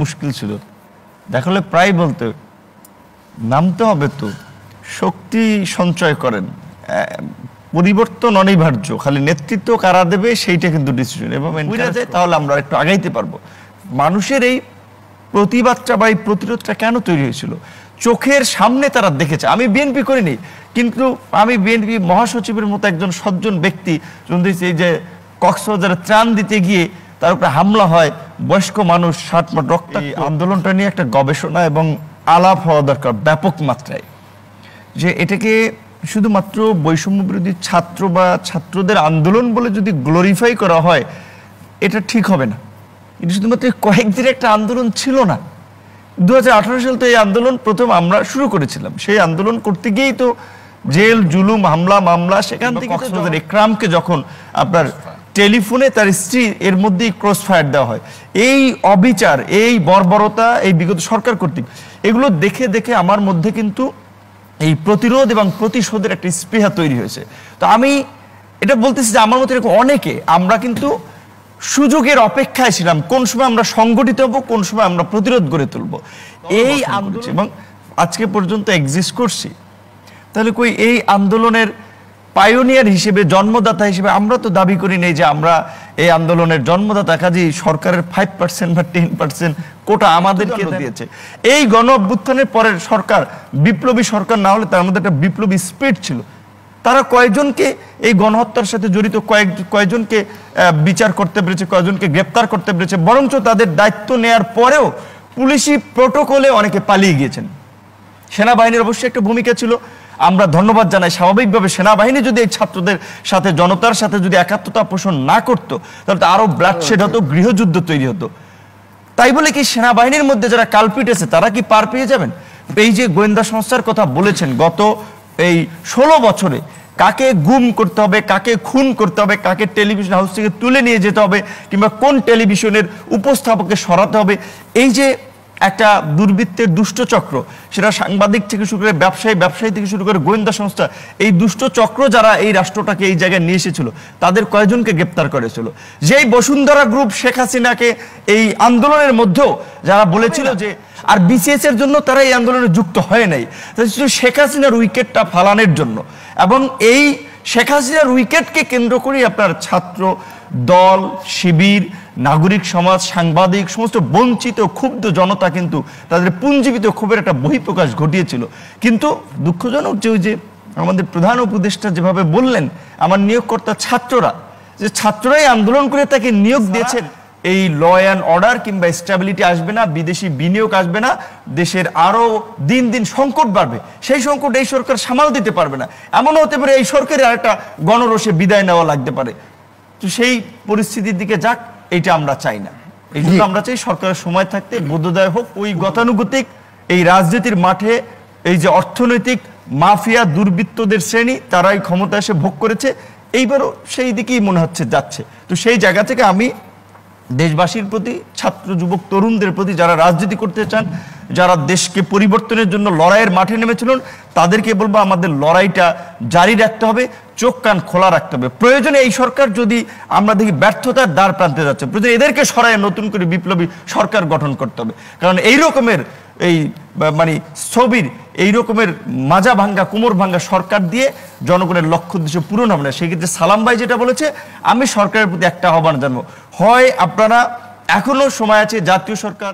মুশকিল ছিল। দেখালে প্রায় বলতে নামতে হবে তো, শক্তি সঞ্চয় করেন, পরিবর্তন অনিবার্য, খালি নেতৃত্ব কারা দেবে সেইটা কিন্তু ডিসিশন, এবং তাহলে আমরা একটু আগাইতে পারবো। মানুষের এই প্রতিবাদটা বা এই প্রতিরোধটা কেন তৈরি হয়েছিল? চোখের সামনে তারা দেখেছে। আমি বিএনপি করিনি, কিন্তু আমি বিএনপি মহাসচিবের মতো একজন সজ্জন ব্যক্তি এই যে কক্সবাজারে ত্রাণ দিতে গিয়ে তার উপরে হামলা হয়, বয়স্ক মানুষ 60 মাস রক্তাক্ত। আন্দোলনটা নিয়ে একটা গবেষণা এবং আলাপ হওয়া দরকার ব্যাপক মাত্রায়, যে এটাকে শুধুমাত্র বৈষম্য বিরোধী ছাত্র বা ছাত্রদের আন্দোলন বলে যদি গ্লোরিফাই করা হয় এটা ঠিক হবে না। এটা শুধুমাত্র কয়েকদিনের একটা আন্দোলন ছিল না। 2018 সাল তো এই আন্দোলন প্রথম আমরা শুরু করেছিলাম। সেই আন্দোলন করতে গিয়েই তো জেল, জুলুম, হামলা, মামলা, সেখান থেকে ইকরামকে যখন আপনার টেলিফোনে তার স্ত্রী এর মধ্যেই ক্রস ফায়ার দেওয়া হয়, এই অবিচার, এই বর্বরতা এই বিগত সরকার কর্তৃক, এগুলো দেখে দেখে আমার মধ্যে কিন্তু এই প্রতিরোধ এবং প্রতিশোধের একটা স্পৃহা তৈরি হয়েছে। তো আমি এটা বলতেছি যে আমার মতো এরকম অনেকে আমরা কিন্তু সুযোগের অপেক্ষায় ছিলাম, কোন সময় আমরা সংগঠিত হব, কোন সময় আমরা প্রতিরোধ গড়ে তুলব, এই আন্দোলন এবং আজকে পর্যন্ত এক্সিস্ট করছি। তাহলে কই এই আন্দোলনের পায়োনিয়ার হিসেবে, জন্মদাতা হিসেবে আমরা তো দাবি করি নেই যে আমরা এই আন্দোলনের জন্মদাতা। কাজেই সরকারের 5% বা 10% কোটা আমাদেরকে দিয়েছে। এই গণ অভ্যুত্থানের পরের সরকার বিপ্লবী সরকার না হলে তার মধ্যে একটা বিপ্লবী স্পিরিট ছিল। তারা কয়েকজনকে এই গণহত্যার সাথে জড়িত কয়েকজনকে বিচার করতে পেরেছে, কয়েকজনকে গ্রেপ্তার করতে পেরেছে, বরঞ্চ তাদের দায়িত্ব নেয়ার পরেও পুলিশি প্রোটোকলে অনেকে পালিয়ে গিয়েছেন। সেনাবাহিনীর অবশ্যই একটা ভূমিকা ছিল, আমরা ধন্যবাদ জানাই। স্বাভাবিকভাবে সেনাবাহিনী যদি এই ছাত্রদের সাথে, জনতার সাথে যদি একাত্মতা পোষণ না করতো তাহলে তো আরো ব্লাডশেড হতো, গৃহযুদ্ধ তৈরি হতো। তাই বলে কি সেনাবাহিনীর মধ্যে যারা কালপিট আছে তারা কি পার পেয়ে যাবেন? এই যে গোয়েন্দা সংস্থার কথা বলেছেন, গত এই 16 বছরে কাকে গুম করতে হবে, কাকে খুন করতে হবে, কাকে টেলিভিশন হাউস থেকে তুলে নিয়ে যেতে হবে, কিংবা কোন টেলিভিশনের উপস্থাপককে সরাতে হবে, এই যে একটা দুর্বৃত্তের দুষ্ট চক্র, সেটা সাংবাদিক থেকে শুরু করে ব্যবসায়ী থেকে শুরু করে গোয়েন্দা সংস্থা, এই দুষ্ট চক্র যারা এই রাষ্ট্রটাকে এই জায়গায় নিয়ে এসেছিল তাদের কয়েকজনকে গ্রেপ্তার করেছিল। যেই বসুন্ধরা গ্রুপ শেখ হাসিনাকে এই আন্দোলনের মধ্যেও যারা বলেছিল যে, আর বিসিএস এর জন্য তারা এই আন্দোলনে যুক্ত হয় নাই, শেখ হাসিনার উইকেটটা ফালানোর জন্য। এবং এই শেখ হাসিনার উইকেটকে কেন্দ্র করে আপনার ছাত্র দল, শিবির, নাগরিক সমাজ, সাংবাদিক, সমস্ত বঞ্চিত ক্ষুব্ধ জনতা কিন্তু তাদের পুঞ্জীবিত ক্ষোভের একটা বহিঃপ্রকাশ ঘটিয়েছিল। কিন্তু দুঃখজনক যে ওই যে আমাদের প্রধান উপদেষ্টা যেভাবে বললেন, আমার নিয়োগকর্তা ছাত্ররা, যে ছাত্ররাই আন্দোলন করে তাকে নিয়োগ দিয়েছেন, এই ল অ্যান্ড অর্ডার কিংবা স্ট্যাবিলিটি আসবে না, বিদেশি বিনিয়োগ আসবে না, দেশের আরো দিন দিন সংকট বাড়বে, সেই সংকট এই সরকার সামাল দিতে পারবে না। এমনও হতে পারে এই সরকারের আরেকটা গণরোষে বিদায় নেওয়া লাগতে পারে। তো সেই পরিস্থিতির দিকে যাক, এইটা আমরা চাই না। এই জন্য আমরা চাই সরকারের সময় থাকতে বোধোদয় হোক, ওই গতানুগতিক এই রাজনীতির মাঠে এই যে অর্থনৈতিক মাফিয়া দুর্বৃত্তদের শ্রেণী তারাই ক্ষমতা এসে ভোগ করেছে, এইবারও সেই দিকেই মনে হচ্ছে যাচ্ছে। তো সেই জায়গা থেকে আমি দেশবাসীর প্রতি, ছাত্র যুবক তরুণদের প্রতি, যারা রাজনীতি করতে চান, যারা দেশকে পরিবর্তনের জন্য লড়াইয়ের মাঠে নেমেছিলেন, তাদেরকে বলবো আমাদের লড়াইটা জারি রাখতে হবে, চোখ কান খোলা রাখতে হবে। প্রয়োজনে এই সরকার যদি আমরা দেখি ব্যর্থতার দ্বার প্রান্তে যাচ্ছে, প্রয়োজনে এদেরকে সরায় নতুন করে বিপ্লবী সরকার গঠন করতে হবে। কারণ এই রকমের এই মানে ছবির এই রকমের মাজা ভাঙ্গা, কোমর ভাঙ্গা সরকার দিয়ে জনগণের লক্ষ্য উদ্দেশ্য পূরণ হবে না। সেক্ষেত্রে সালাম ভাই যেটা বলেছে, আমি সরকারের প্রতি একটা আহ্বান জানাবো, হয় আপনারা এখনো সময় আছে, জাতীয় সরকার